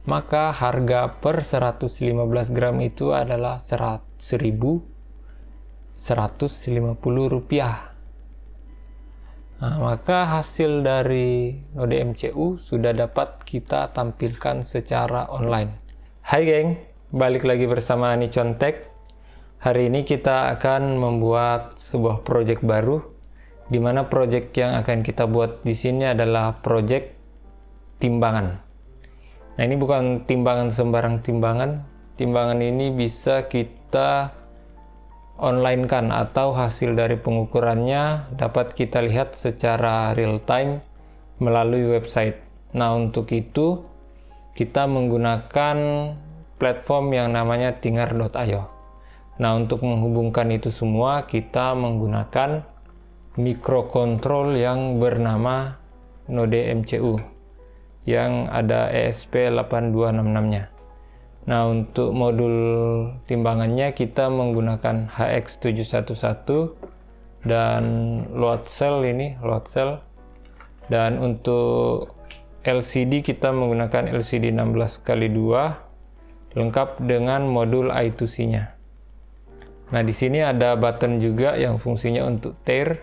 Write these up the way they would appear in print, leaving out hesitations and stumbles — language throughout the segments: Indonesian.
maka harga per 115 gram itu adalah Rp1.150. Nah, maka hasil dari Node MCU sudah dapat kita tampilkan secara online. Hai geng, balik lagi bersama Nichon Tech. Hari ini kita akan membuat sebuah project baru, di mana project yang akan kita buat di sini adalah project timbangan. Nah, ini bukan timbangan sembarang timbangan. Timbangan ini bisa kita online kan, atau hasil dari pengukurannya dapat kita lihat secara real time melalui website. Nah, untuk itu kita menggunakan platform yang namanya Tinger.io. Nah, untuk menghubungkan itu semua kita menggunakan microcontrol yang bernama Node MCU yang ada ESP8266-nya. Nah, untuk modul timbangannya kita menggunakan HX711 dan load cell dan untuk LCD kita menggunakan LCD 16x2 lengkap dengan modul I2C-nya. Nah, di sini ada button juga yang fungsinya untuk tear,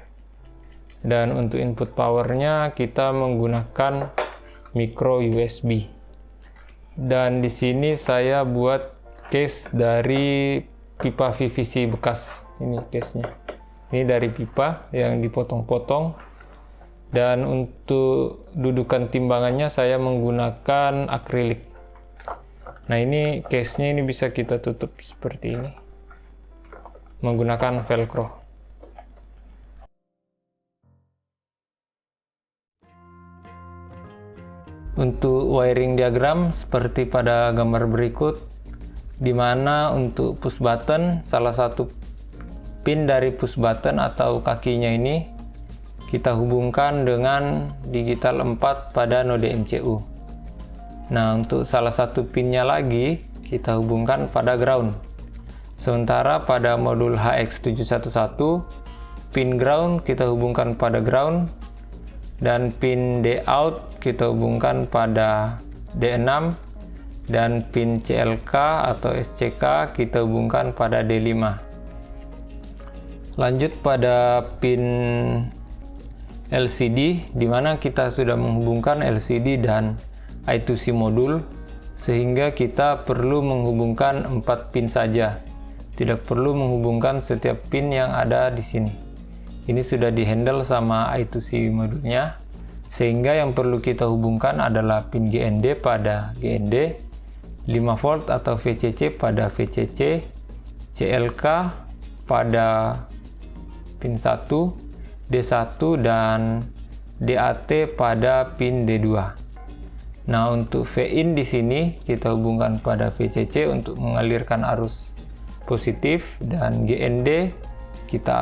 dan untuk input powernya kita menggunakan micro USB. Dan di sini saya buat case dari pipa PVC bekas. Ini case-nya. Ini dari pipa yang dipotong-potong. Dan untuk dudukan timbangannya saya menggunakan akrilik. Nah, ini case-nya ini bisa kita tutup seperti ini menggunakan velcro. Untuk wiring diagram seperti pada gambar berikut, di mana untuk push button, salah satu pin dari push button atau kakinya ini kita hubungkan dengan digital 4 pada Node MCU. Nah, untuk salah satu pinnya lagi kita hubungkan pada ground. Sementara pada modul HX711, pin ground kita hubungkan pada ground, dan pin D out kita hubungkan pada D6, dan pin CLK atau SCK kita hubungkan pada D5. Lanjut pada pin LCD, di mana kita sudah menghubungkan LCD dan I2C modul, sehingga kita perlu menghubungkan 4 pin saja, tidak perlu menghubungkan setiap pin yang ada di sini. Ini sudah dihandle sama I2C modulnya, sehingga yang perlu kita hubungkan adalah pin GND pada GND, 5 volt atau VCC pada VCC, CLK pada pin 1, D1 dan DAT pada pin D2. Nah, untuk V-in di sini kita hubungkan pada VCC untuk mengalirkan arus positif, dan GND kita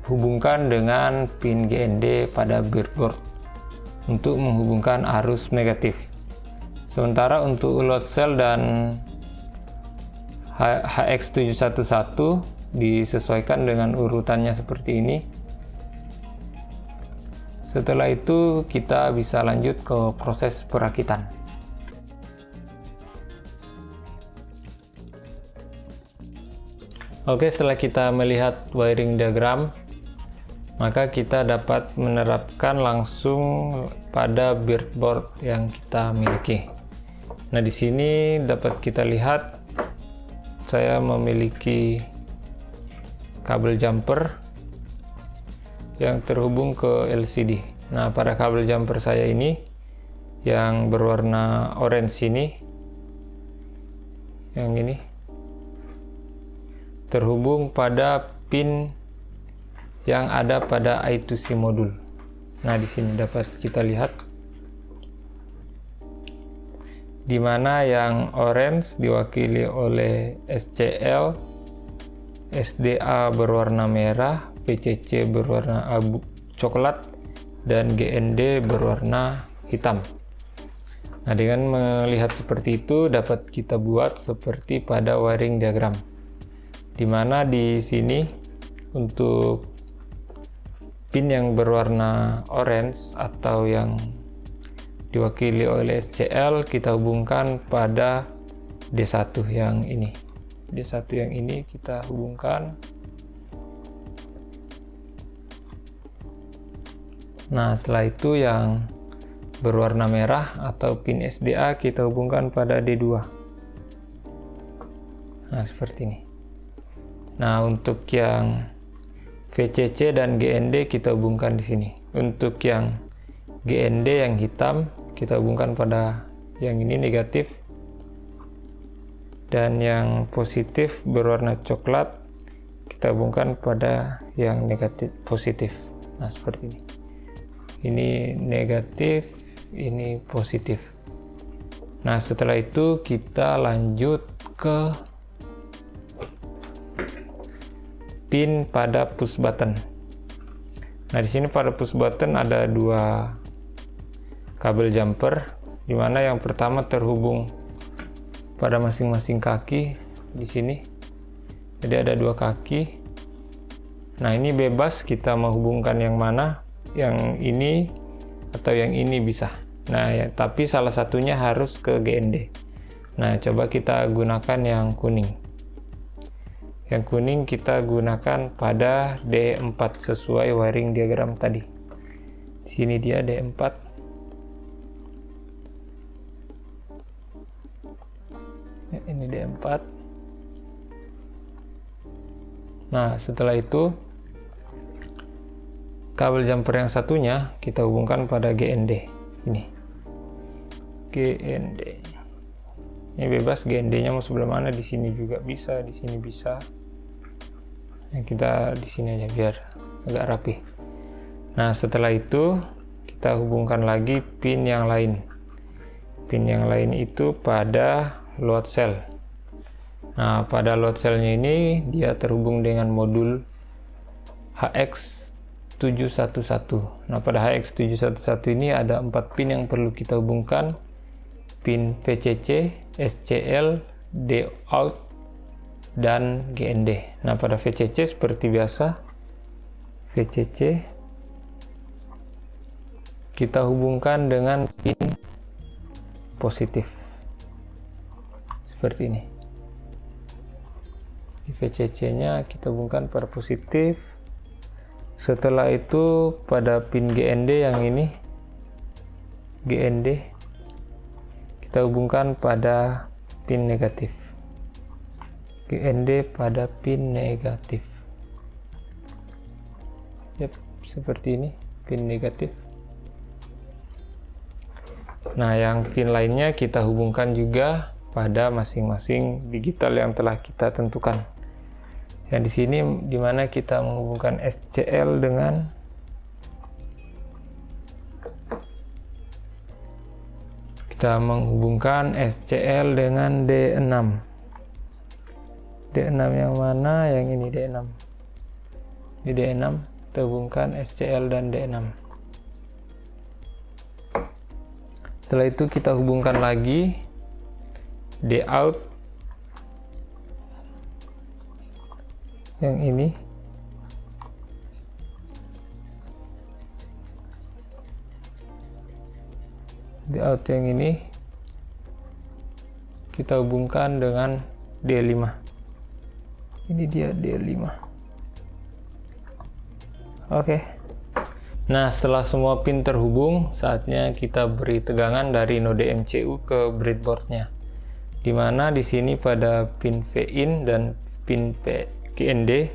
hubungkan dengan pin GND pada breadboard untuk menghubungkan arus negatif. Sementara untuk load cell dan HX711 disesuaikan dengan urutannya seperti ini. Setelah itu kita bisa lanjut ke proses perakitan. Oke, setelah kita melihat wiring diagram, maka kita dapat menerapkan langsung pada breadboard yang kita miliki. Nah, di sini dapat kita lihat saya memiliki kabel jumper yang terhubung ke LCD. Nah, pada kabel jumper saya ini yang berwarna orange ini, yang ini terhubung pada pin yang ada pada I2C modul. Nah, di sini dapat kita lihat di mana yang orange diwakili oleh SCL, SDA berwarna merah, VCC berwarna abu coklat, dan GND berwarna hitam. Nah, dengan melihat seperti itu dapat kita buat seperti pada wiring diagram, di mana di sini untuk pin yang berwarna orange atau yang diwakili oleh SCL, kita hubungkan pada D1 yang ini. D1 yang ini kita hubungkan. Nah, setelah itu yang berwarna merah atau pin SDA kita hubungkan pada D2. Nah, seperti ini. Nah, untuk yang VCC dan GND kita hubungkan di sini. Untuk yang GND yang hitam kita hubungkan pada yang ini negatif, dan yang positif berwarna coklat kita hubungkan pada yang negatif positif. Nah, seperti ini. Ini negatif, ini positif. Nah, setelah itu kita lanjut ke pin pada push button. Nah, di sini pada push button ada dua kabel jumper, di mana yang pertama terhubung pada masing-masing kaki di sini. Jadi ada dua kaki. Nah, ini bebas kita menghubungkan yang mana, yang ini atau yang ini bisa. Nah, ya, tapi salah satunya harus ke GND. Nah, coba kita gunakan yang kuning. Yang kuning kita gunakan pada D4 sesuai wiring diagram tadi. Di sini dia D4. Ya, ini D4. Nah, setelah itu kabel jumper yang satunya kita hubungkan pada GND. Ini GND. Ini bebas GND-nya mau sebelah mana, di sini juga bisa, di sini bisa. Nah, kita di sini aja biar agak rapi. Nah, setelah itu kita hubungkan lagi pin yang lain. Pin yang lain itu pada load cell. Nah, pada load cell-nya ini dia terhubung dengan modul HX711. Nah, pada HX711 ini ada 4 pin yang perlu kita hubungkan. Pin VCC, SCL, D-out, dan GND. Nah, pada VCC seperti biasa, VCC kita hubungkan dengan pin positif. Seperti ini. Di VCC-nya kita hubungkan pada positif. Setelah itu pada pin GND yang ini, GND kita hubungkan pada pin negatif. GND pada pin negatif. Yap, seperti ini, pin negatif. Nah, yang pin lainnya kita hubungkan juga pada masing-masing digital yang telah kita tentukan. Yang di sini dimana kita menghubungkan SCL dengan SCL dengan D6. D6 yang mana? Yang ini D6. Di D6 kita hubungkan SCL dan D6. Setelah itu kita hubungkan lagi D-out yang ini. D-out yang ini kita hubungkan dengan D5. Ini dia D5. Oke. Nah, setelah semua pin terhubung, saatnya kita beri tegangan dari node MCU ke breadboardnya. Dimana di sini pada pin V-in dan pin GND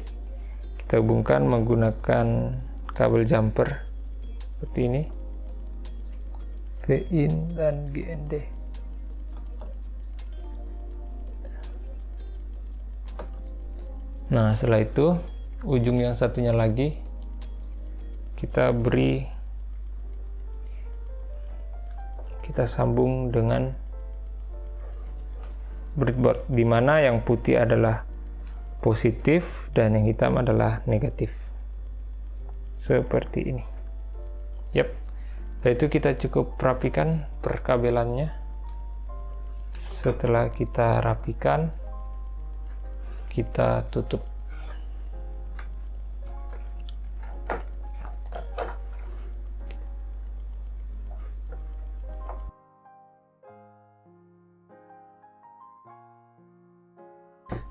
kita hubungkan menggunakan kabel jumper seperti ini, V-in dan GND. Nah, setelah itu ujung yang satunya lagi kita sambung dengan breadboard, di mana yang putih adalah positif dan yang hitam adalah negatif. Seperti ini. Yap. Setelah itu kita cukup rapikan perkabelannya. Setelah kita rapikan, kita tutup.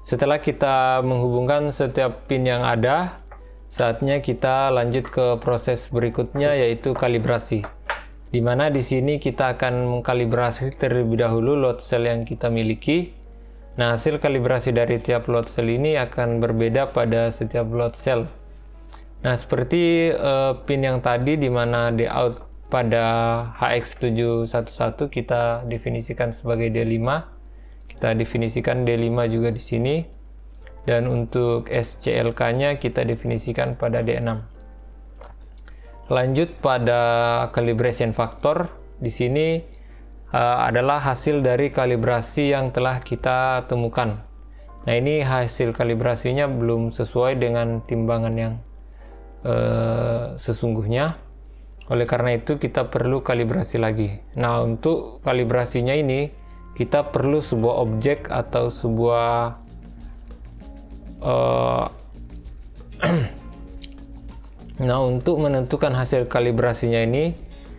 Setelah kita menghubungkan setiap pin yang ada, saatnya kita lanjut ke proses berikutnya, yaitu kalibrasi. Di mana di sini kita akan mengkalibrasi terlebih dahulu load cell yang kita miliki. Nah, hasil kalibrasi dari tiap load cell ini akan berbeda pada setiap load cell. Nah, seperti pin yang tadi, di mana D out pada HX711 kita definisikan sebagai D5. Kita definisikan D5 juga di sini. Dan untuk SCLK-nya kita definisikan pada D6. Lanjut pada calibration factor. Di sini adalah hasil dari kalibrasi yang telah kita temukan. Nah, ini hasil kalibrasinya belum sesuai dengan timbangan yang sesungguhnya. Oleh karena itu kita perlu kalibrasi lagi. Nah, untuk kalibrasinya ini kita perlu sebuah objek atau sebuah nah, untuk menentukan hasil kalibrasinya ini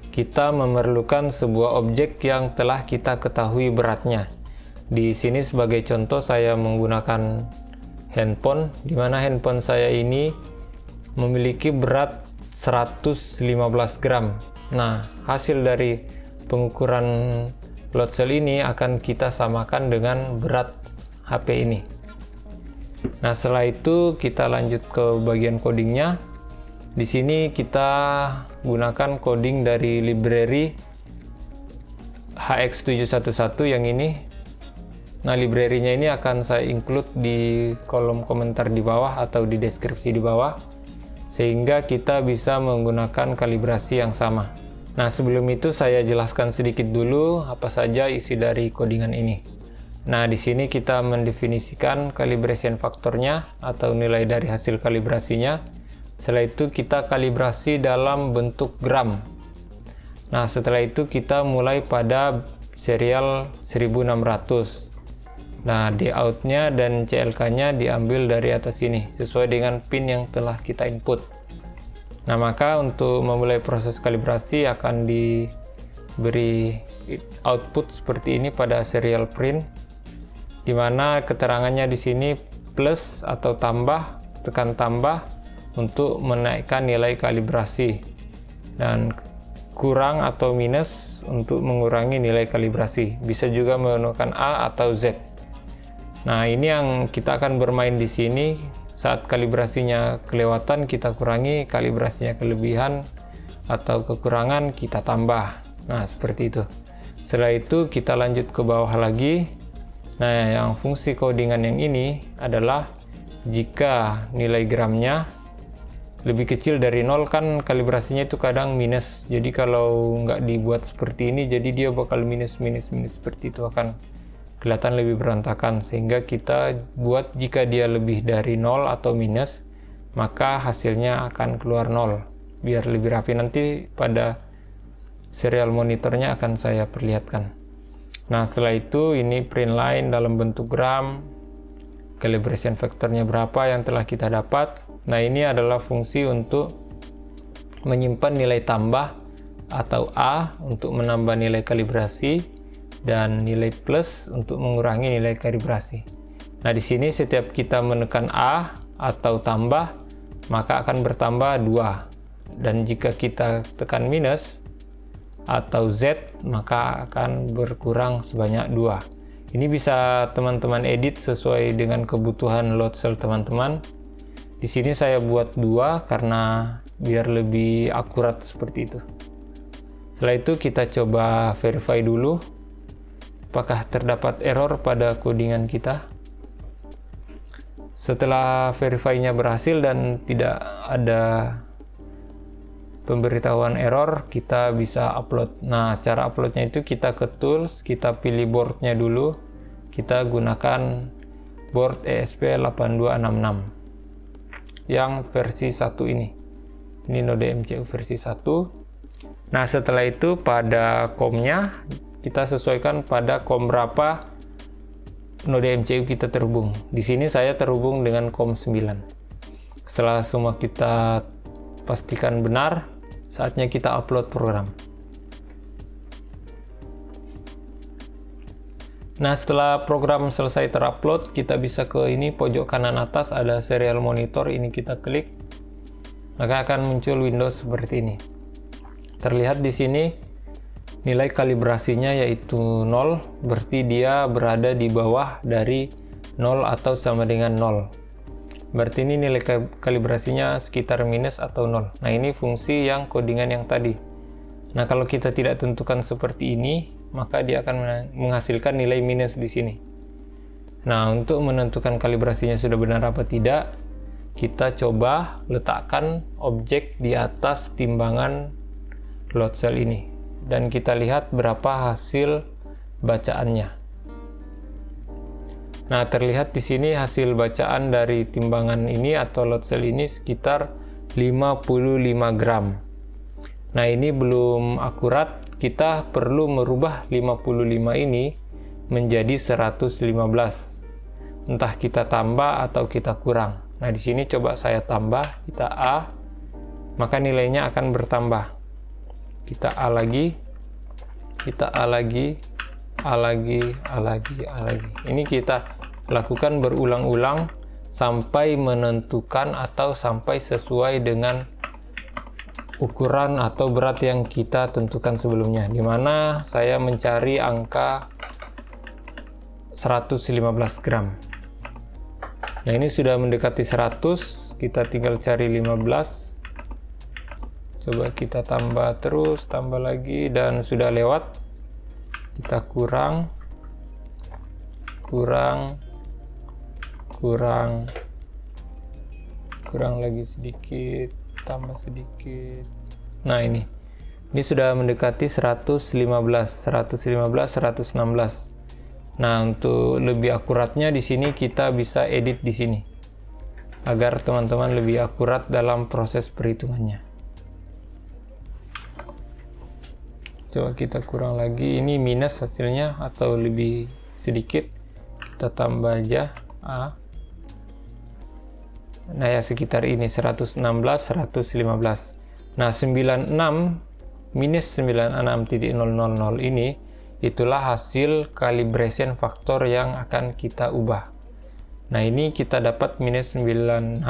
kita memerlukan sebuah objek yang telah kita ketahui beratnya. Di sini sebagai contoh saya menggunakan handphone, di mana handphone saya ini memiliki berat 115 gram. Nah, hasil dari pengukuran load cell ini akan kita samakan dengan berat HP ini. Nah, setelah itu kita lanjut ke bagian codingnya. Di sini kita gunakan coding dari library HX711 yang ini. Nah, library-nya ini akan saya include di kolom komentar di bawah atau di deskripsi di bawah, sehingga kita bisa menggunakan kalibrasi yang sama. Nah, sebelum itu saya jelaskan sedikit dulu apa saja isi dari codingan ini. Nah, di sini kita mendefinisikan calibration faktornya atau nilai dari hasil kalibrasinya. Setelah itu kita kalibrasi dalam bentuk gram. Nah, setelah itu kita mulai pada serial 1600. Nah, D out-nya dan CLK-nya diambil dari atas ini sesuai dengan pin yang telah kita input. Nah, maka untuk memulai proses kalibrasi akan diberi output seperti ini pada serial print, di mana keterangannya di sini plus atau tambah, tekan tambah untuk menaikkan nilai kalibrasi, dan kurang atau minus untuk mengurangi nilai kalibrasi. Bisa juga menggunakan A atau Z. Nah, ini yang kita akan bermain di sini. Saat kalibrasinya kelewatan kita kurangi, kalibrasinya kelebihan atau kekurangan kita tambah. Nah, seperti itu. Setelah itu kita lanjut ke bawah lagi. Nah, yang fungsi codingan yang ini adalah jika nilai gramnya lebih kecil dari 0, kan kalibrasinya itu kadang minus. Jadi kalau nggak dibuat seperti ini, jadi dia bakal minus seperti itu, akan kelihatan lebih berantakan. Sehingga kita buat jika dia lebih dari 0 atau minus, maka hasilnya akan keluar 0 biar lebih rapi. Nanti pada serial monitornya akan saya perlihatkan. Nah, setelah itu ini print line dalam bentuk gram, calibration factornya berapa yang telah kita dapat. Nah, ini adalah fungsi untuk menyimpan nilai tambah atau A untuk menambah nilai kalibrasi, dan nilai plus untuk mengurangi nilai kalibrasi. Nah, di sini setiap kita menekan A atau tambah, maka akan bertambah 2. Dan jika kita tekan minus atau Z, maka akan berkurang sebanyak 2. Ini bisa teman-teman edit sesuai dengan kebutuhan load cell teman-teman. Di sini saya buat 2 karena biar lebih akurat seperti itu. Setelah itu kita coba verify dulu apakah terdapat error pada codingan kita. Setelah verify-nya berhasil dan tidak ada pemberitahuan error, kita bisa upload. Nah, cara uploadnya itu kita ke tools, kita pilih boardnya dulu. Kita gunakan board ESP8266 yang versi 1 ini. Ini Node MCU versi 1. Nah, setelah itu pada COM-nya kita sesuaikan pada COM berapa Node MCU kita terhubung. Di sini saya terhubung dengan COM 9. Setelah semua kita pastikan benar, saatnya kita upload program. Nah, setelah program selesai terupload, kita bisa ke ini pojok kanan atas ada serial monitor, ini kita klik. Maka akan muncul Windows seperti ini. Terlihat di sini nilai kalibrasinya yaitu 0, berarti dia berada di bawah dari 0 atau sama dengan 0. Berarti ini nilai kalibrasinya sekitar minus atau 0. Nah, ini fungsi yang codingan yang tadi. Nah, kalau kita tidak tentukan seperti ini, maka dia akan menghasilkan nilai minus di sini. Nah, untuk menentukan kalibrasinya sudah benar apa tidak, kita coba letakkan objek di atas timbangan load cell ini dan kita lihat berapa hasil bacaannya. Nah, terlihat di sini hasil bacaan dari timbangan ini atau load cell ini sekitar 55 gram. Nah, ini belum akurat, kita perlu merubah 55 ini menjadi 115. Entah kita tambah atau kita kurang. Nah, di sini coba saya tambah, kita A, maka nilainya akan bertambah. Kita A lagi, kita A lagi, A lagi, A lagi, A lagi. Ini kita lakukan berulang-ulang sampai menentukan atau sampai sesuai dengan ukuran atau berat yang kita tentukan sebelumnya, di mana saya mencari angka 115 gram. Nah, ini sudah mendekati 100, kita tinggal cari 15. Coba kita tambah terus, tambah lagi, dan sudah lewat. Kita kurang lagi sedikit, tambah sedikit. Nah, ini sudah mendekati 116. Nah, untuk lebih akuratnya di sini kita bisa edit di sini agar teman-teman lebih akurat dalam proses perhitungannya. Coba kita kurang lagi, ini minus hasilnya atau lebih sedikit, kita tambah aja A. Nah, ya sekitar ini 116, 115. Nah, 96 minus 96.000 ini itulah hasil calibration factor yang akan kita ubah. Nah, ini kita dapat minus 9600.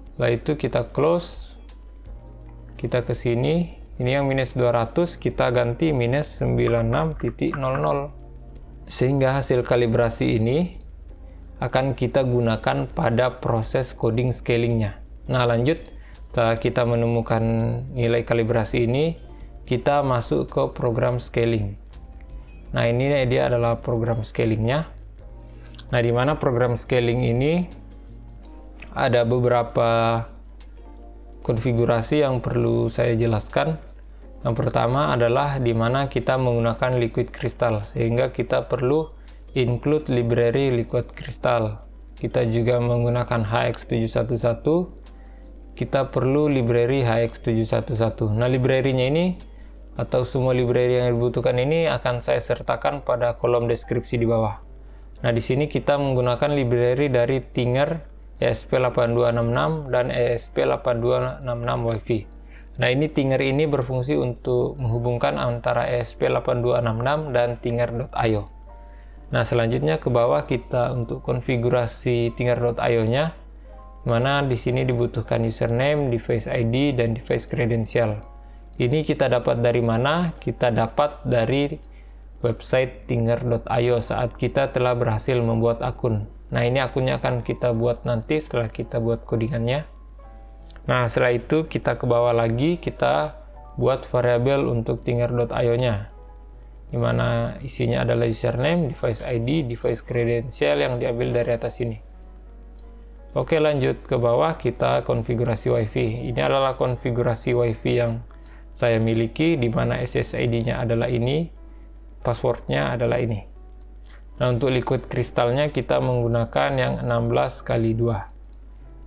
Setelah itu kita close, kita ke sini, ini yang minus 200, kita ganti minus 96.00. Sehingga hasil kalibrasi ini akan kita gunakan pada proses coding scalingnya. Nah, lanjut, setelah kita menemukan nilai kalibrasi ini, kita masuk ke program scaling. Nah, ini dia adalah program scalingnya. Nah, di mana program scaling ini ada beberapa konfigurasi yang perlu saya jelaskan. Yang pertama adalah di mana kita menggunakan liquid crystal, sehingga kita perlu include library liquid crystal. Kita juga menggunakan HX711, kita perlu library HX711. Nah, library-nya ini atau semua library yang dibutuhkan ini akan saya sertakan pada kolom deskripsi di bawah. Nah, di sini kita menggunakan library dari Tinger ESP8266 dan ESP8266 Wi-Fi. Nah, ini Tinger ini berfungsi untuk menghubungkan antara ESP8266 dan Tinger.io. Nah, selanjutnya ke bawah kita untuk konfigurasi Tinger.io-nya, mana di sini dibutuhkan username, device ID, dan device credential. Ini kita dapat dari mana? Kita dapat dari website Tinger.io saat kita telah berhasil membuat akun. Nah, ini akunnya akan kita buat nanti setelah kita buat codingannya. Nah, setelah itu kita ke bawah lagi, kita buat variabel untuk Tinger.io-nya, di mana isinya adalah username, device ID, device credential yang diambil dari atas ini. Oke, lanjut ke bawah, kita konfigurasi Wi-Fi. Ini adalah konfigurasi Wi-Fi yang saya miliki, di mana SSID-nya adalah ini, passwordnya adalah ini. Nah, untuk liquid kristalnya kita menggunakan yang 16x2.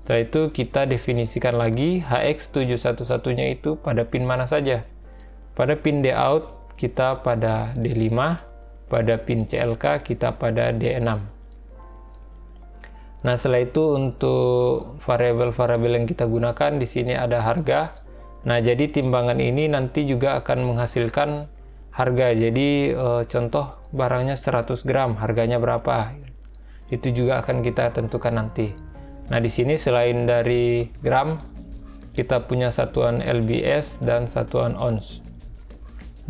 Setelah itu kita definisikan lagi HX711-nya itu pada pin mana saja. Pada pin D-out kita pada D5, pada pin CLK kita pada D6. Nah, setelah itu untuk variabel-variabel yang kita gunakan di sini ada harga. Nah, jadi timbangan ini nanti juga akan menghasilkan harga. Jadi contoh barangnya 100 gram, harganya berapa? Itu juga akan kita tentukan nanti. Nah, di sini selain dari gram, kita punya satuan lbs dan satuan ons.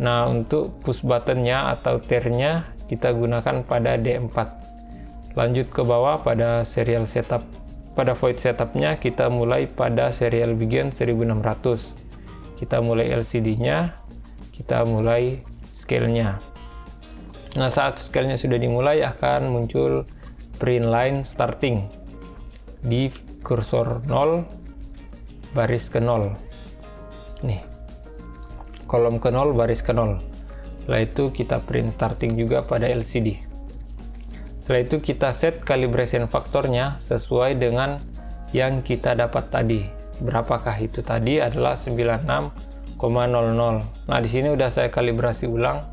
Nah, untuk push buttonnya atau tirnya kita gunakan pada D4. Lanjut ke bawah pada serial setup. Pada void setupnya kita mulai pada serial begin 1600. Kita mulai LCD-nya, kita mulai scale-nya. Nah, saat scale-nya sudah dimulai akan muncul print line starting di kursor 0 baris ke 0. Nih, kolom ke 0 baris ke 0. Setelah itu kita print starting juga pada LCD. Setelah itu kita set calibration faktornya sesuai dengan yang kita dapat tadi. Berapakah itu tadi? Adalah 96,00. Nah, di sini udah saya kalibrasi ulang,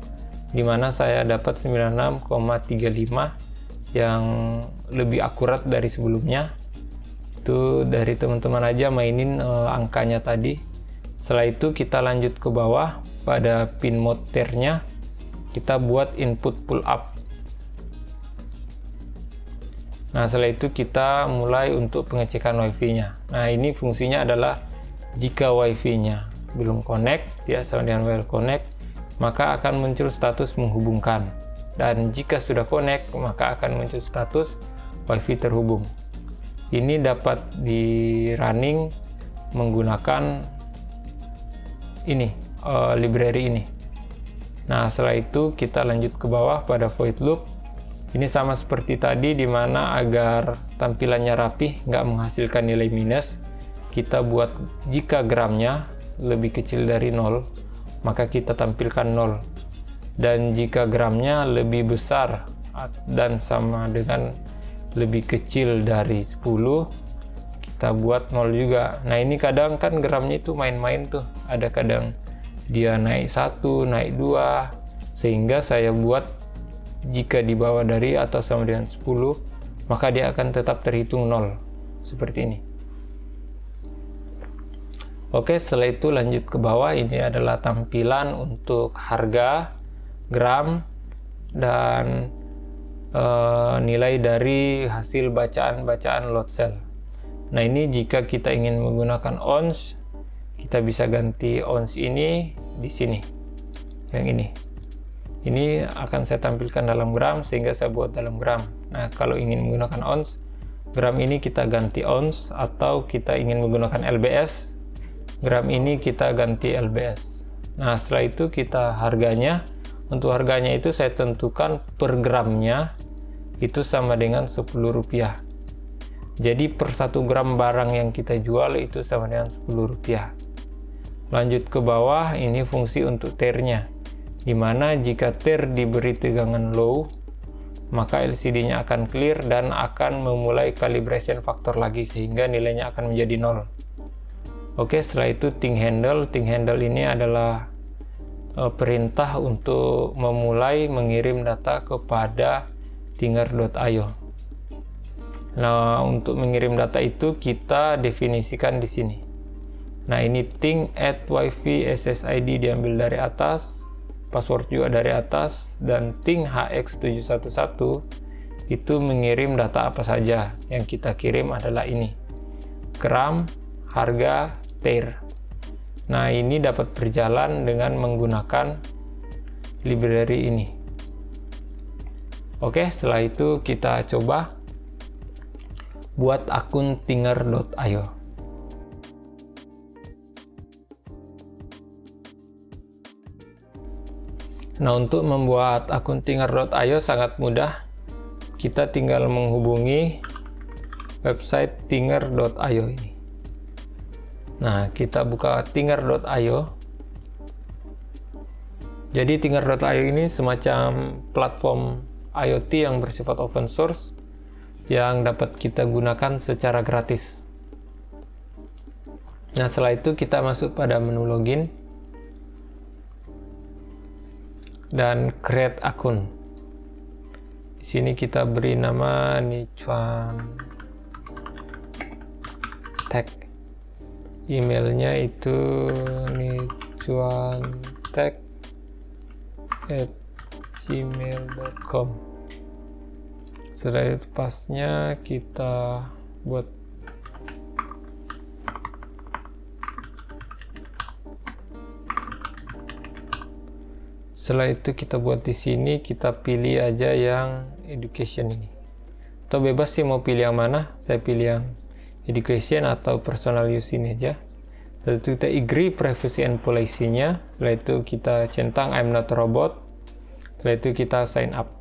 di mana saya dapat 96,35 yang lebih akurat dari sebelumnya. Itu dari teman-teman aja mainin angkanya tadi. Setelah itu kita lanjut ke bawah pada pin mode tirnya, kita buat input pull up. Nah, setelah itu kita mulai untuk pengecekan wifi-nya. Nah, ini fungsinya adalah jika wifi-nya belum connect, ya, sama dengan well connect, maka akan muncul status menghubungkan. Dan jika sudah connect, maka akan muncul status wifi terhubung. Ini dapat di running menggunakan ini, library ini. Nah, setelah itu kita lanjut ke bawah pada void loop. Ini sama seperti tadi, dimana agar tampilannya rapih, nggak menghasilkan nilai minus, kita buat jika gramnya lebih kecil dari 0, maka kita tampilkan 0. Dan jika gramnya lebih besar dan sama dengan lebih kecil dari 10, kita buat 0 juga. Nah, ini kadang kan gramnya itu main-main tuh, ada kadang dia naik 1, naik 2, sehingga saya buat jika di bawah dari atau sama dengan 10, maka dia akan tetap terhitung 0 seperti ini. Oke, setelah itu lanjut ke bawah. Ini adalah tampilan untuk harga, gram, dan nilai dari hasil bacaan load cell. Nah, ini jika kita ingin menggunakan ons, kita bisa ganti ons ini di sini, yang ini akan saya tampilkan dalam gram, sehingga saya buat dalam gram. Nah, kalau ingin menggunakan ons, gram ini kita ganti ons, atau kita ingin menggunakan lbs, gram ini kita ganti lbs. Nah, setelah itu kita harganya, untuk harganya itu saya tentukan per gramnya itu sama dengan Rp10. Jadi per 1 gram barang yang kita jual itu sama dengan Rp10. Lanjut ke bawah, ini fungsi untuk tirnya, dimana jika tir diberi tegangan low, maka LCD-nya akan clear dan akan memulai calibration faktor lagi, sehingga nilainya akan menjadi 0. Oke, setelah itu ting handle. Ting handle ini adalah perintah untuk memulai mengirim data kepada tinger.io. Nah, untuk mengirim data itu kita definisikan di sini. Nah, ini ting add wifi SSID diambil dari atas, password juga dari atas, dan ting hx711 itu mengirim data apa saja. Yang kita kirim adalah ini, gram, harga, tir. Nah, ini dapat berjalan dengan menggunakan library ini. Oke, setelah itu kita coba buat akun tinger.io. Nah, untuk membuat akun tinger.io sangat mudah. Kita tinggal menghubungi website tinger.io ini. Nah, kita buka tinger.io. Jadi tinger.io ini semacam platform IoT yang bersifat open source yang dapat kita gunakan secara gratis. Nah, setelah itu kita masuk pada menu login dan create akun. Di sini kita beri nama Nichuan Tech. Emailnya itu nichuantech @gmail.com. Setelah itu pasnya kita buat. Setelah itu kita buat di sini, kita pilih aja yang education ini. Atau bebas sih mau pilih yang mana. Saya pilih yang education atau personal use ini aja. Setelah itu kita agree privacy and policy-nya. Setelah itu kita centang I'm not a robot. Setelah itu kita sign up.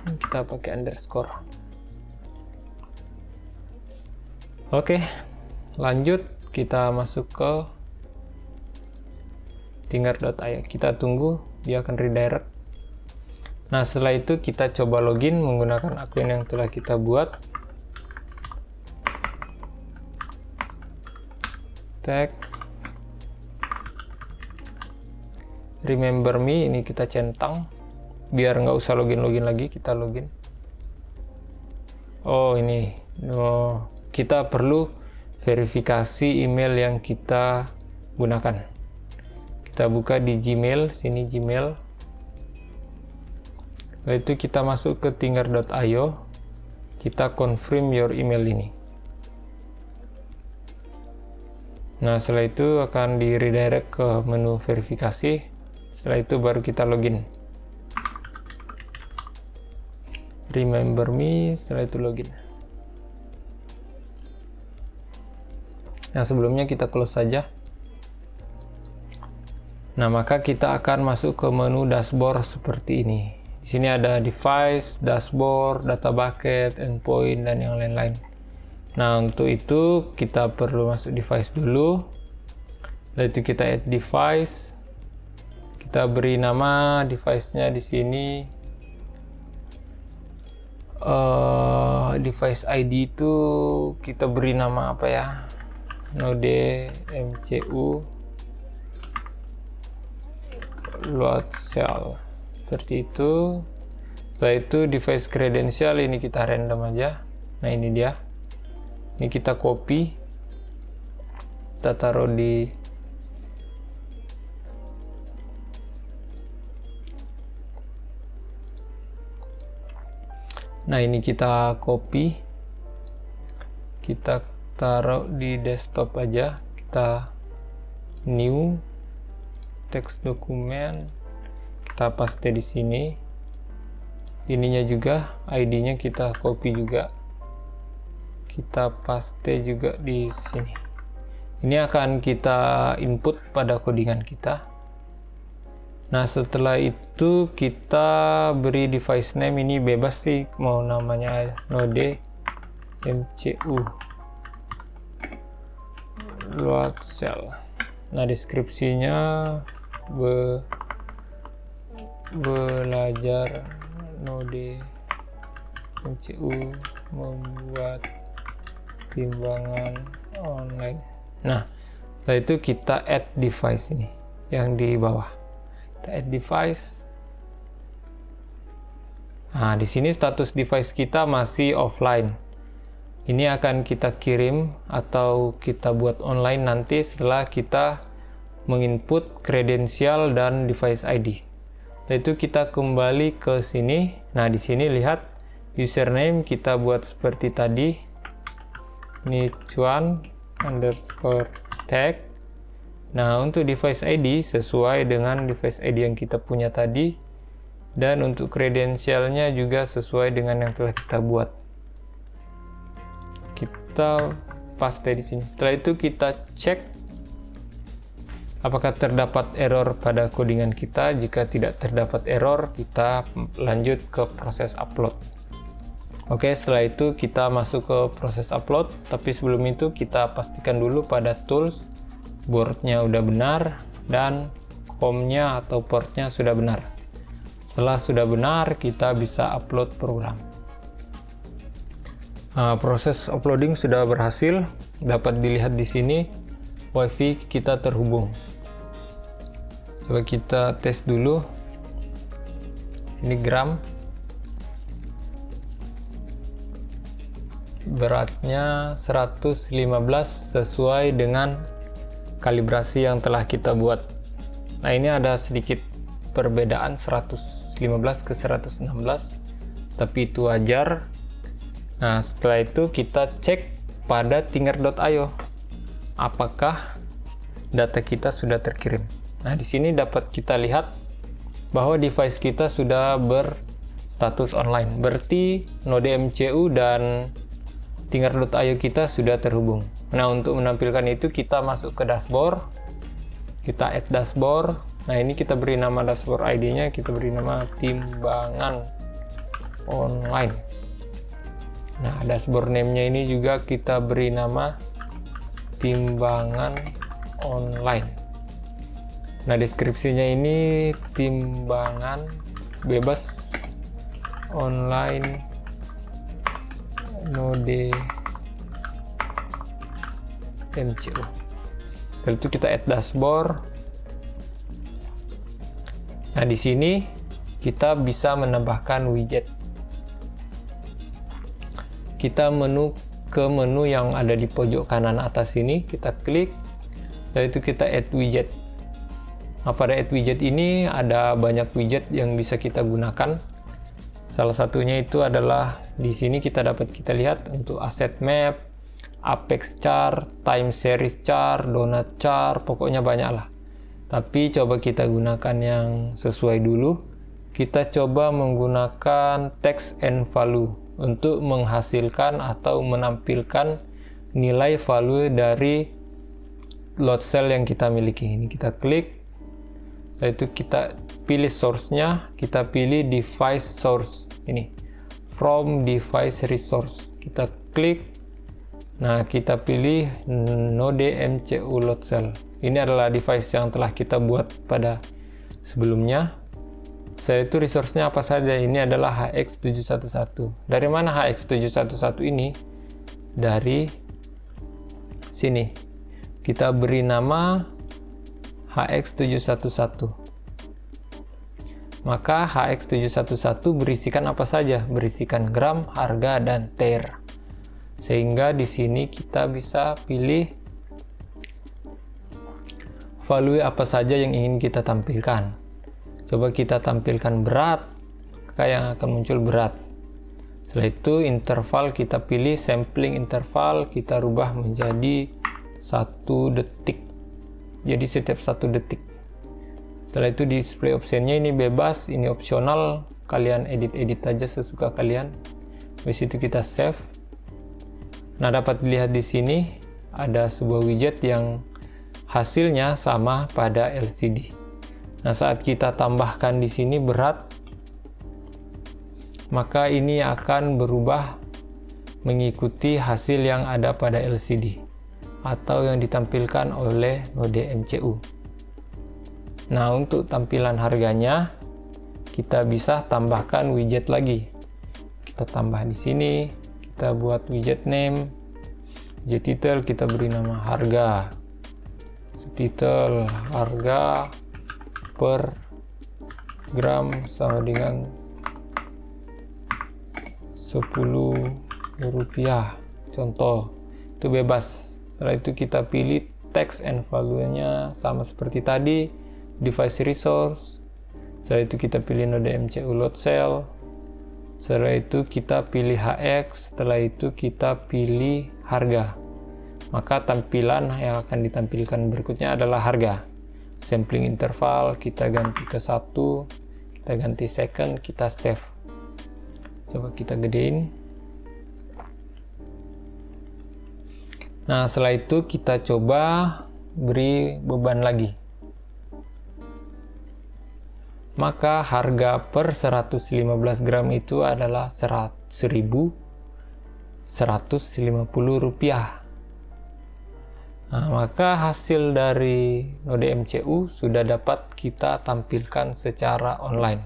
Kita pakai underscore. Oke, lanjut kita masuk ke Tinger.io. Kita tunggu dia akan redirect. Nah, setelah itu kita coba login menggunakan akun yang telah kita buat. Tag remember me, ini kita centang biar nggak usah login lagi, kita login. Oh, ini kita perlu verifikasi email yang kita gunakan. Kita buka di Gmail, sini Gmail. Lalu itu kita masuk ke Tinger.io. Kita confirm your email ini. Nah, setelah itu akan di redirect ke menu verifikasi. Setelah itu baru kita login. Remember me, setelah itu login. Nah, sebelumnya kita close saja. Nah, maka kita akan masuk ke menu dashboard seperti ini. Di sini ada device, dashboard, data bucket, endpoint, dan yang lain-lain. Nah, untuk itu kita perlu masuk device dulu. Lalu itu kita add device. Kita beri nama device-nya di sini. Device ID itu kita beri nama apa ya? Node MCU load cell, seperti itu. Setelah itu device credential ini kita random aja. Nah, ini dia. Ini kita copy, kita taruh di ini kita copy, kita taruh di desktop aja. Kita new teks dokumen, kita paste di sini. Ininya juga, ID-nya kita copy juga, kita paste juga di sini. Ini akan kita input pada codingan kita. Nah, setelah itu kita beri device name, ini bebas sih mau namanya node MCU load cell. Nah, deskripsinya belajar node MCU membuat timbangan online. Nah, setelah itu kita add device ini yang di bawah. Kita add device. Nah, di sini status device kita masih offline. Ini akan kita kirim atau kita buat online nanti setelah kita menginput kredensial dan device ID. Setelah itu kita kembali ke sini. Nah, di sini lihat username kita buat seperti tadi. Ini cuan underscore tag. Nah, untuk device ID sesuai dengan device ID yang kita punya tadi. Dan untuk kredensialnya juga sesuai dengan yang telah kita buat. Kita paste di sini. Setelah itu kita cek apakah terdapat error pada codingan kita. Jika tidak terdapat error, kita lanjut ke proses upload. Oke, setelah itu kita masuk ke proses upload. Tapi sebelum itu kita pastikan dulu pada tools boardnya udah benar dan COM-nya atau portnya sudah benar. Setelah sudah benar, kita bisa upload program. Nah, proses uploading sudah berhasil. Dapat dilihat di sini WiFi kita terhubung. Coba kita tes dulu. Ini gram. Beratnya 115 sesuai dengan kalibrasi yang telah kita buat. Nah, ini ada sedikit perbedaan 115 ke 116, tapi itu wajar. Nah, setelah itu kita cek pada tinger.io apakah data kita sudah terkirim. Nah, di sini dapat kita lihat bahwa device kita sudah berstatus online. Berarti Node MCU dan tinger.io kita sudah terhubung. Nah, untuk menampilkan itu kita masuk ke dashboard. Kita add dashboard. Nah, ini kita beri nama dashboard ID-nya, kita beri nama timbangan online. Nah, dashboard name-nya ini juga kita beri nama timbangan online. Nah, deskripsinya ini timbangan bebas online Node MCU. Lalu itu kita add dashboard. Nah, di sini kita bisa menambahkan widget. Kita ke menu yang ada di pojok kanan atas ini, kita klik, lalu itu kita add widget. Nah, pada add widget ini ada banyak widget yang bisa kita gunakan. Salah satunya itu adalah di sini kita lihat untuk asset map, apex chart, time series chart, donut chart, pokoknya banyak lah. Tapi coba kita gunakan yang sesuai dulu. Kita coba menggunakan text and value untuk menghasilkan atau menampilkan nilai value dari load cell yang kita miliki. Ini kita klik, lalu itu kita pilih source-nya, kita pilih device source ini, from device resource, kita klik. Nah, kita pilih Node MCU load cell. Ini adalah device yang telah kita buat pada sebelumnya. Setelah itu resource-nya apa saja? Ini adalah HX711. Dari mana HX711 ini? Dari sini. Kita beri nama HX711. Maka HX711 berisikan apa saja? Berisikan gram, harga, dan TER. Sehingga di sini kita bisa pilih value apa saja yang ingin kita tampilkan. Coba kita tampilkan berat, maka yang akan muncul berat. Setelah itu interval kita pilih sampling interval, kita rubah menjadi 1 detik. Jadi setiap 1 detik. Setelah itu display optionnya ini bebas, ini opsional, kalian edit aja sesuka kalian. Habis itu kita save. Nah, dapat dilihat di sini ada sebuah widget yang hasilnya sama pada LCD. Nah, saat kita tambahkan di sini berat, maka ini akan berubah mengikuti hasil yang ada pada LCD atau yang ditampilkan oleh Node MCU. Nah, untuk tampilan harganya kita bisa tambahkan widget lagi. Kita tambah di sini, kita buat widget name, widget title kita beri nama harga, subtitle harga per gram sama dengan 10 rupiah, contoh. Itu bebas. Setelah itu kita pilih text and value-nya sama seperti tadi, device resource. Setelah itu kita pilih Node MCU load cell. Setelah itu kita pilih HX. Setelah itu kita pilih harga. Maka tampilan yang akan ditampilkan berikutnya adalah harga. Sampling interval kita ganti ke 1, kita ganti second, kita save. Coba kita gedein. Nah, setelah itu kita coba beri beban lagi. Maka harga per 115 gram itu adalah 1.150 rupiah. Nah, maka hasil dari Node MCU sudah dapat kita tampilkan secara online.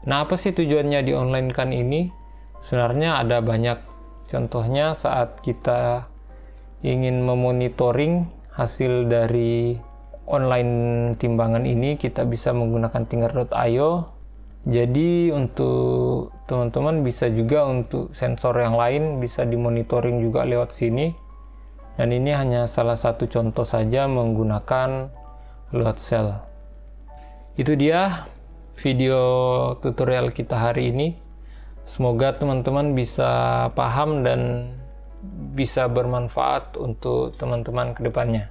Nah, apa sih tujuannya di online-kan ini? Sebenarnya ada banyak. Contohnya saat kita ingin memonitoring hasil dari online timbangan ini, kita bisa menggunakan tinger.io. Jadi untuk teman-teman bisa juga untuk sensor yang lain bisa dimonitoring juga lewat sini. Dan ini hanya salah satu contoh saja menggunakan load cell. Itu dia video tutorial kita hari ini. Semoga teman-teman bisa paham dan bisa bermanfaat untuk teman-teman ke depannya.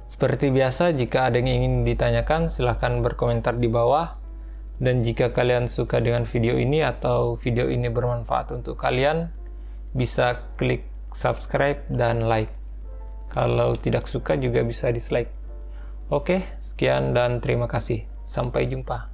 Seperti biasa, jika ada yang ingin ditanyakan, silahkan berkomentar di bawah. Dan jika kalian suka dengan video ini atau video ini bermanfaat untuk kalian, bisa klik subscribe dan like. Kalau tidak suka juga bisa dislike. Oke, sekian dan terima kasih. Sampai jumpa.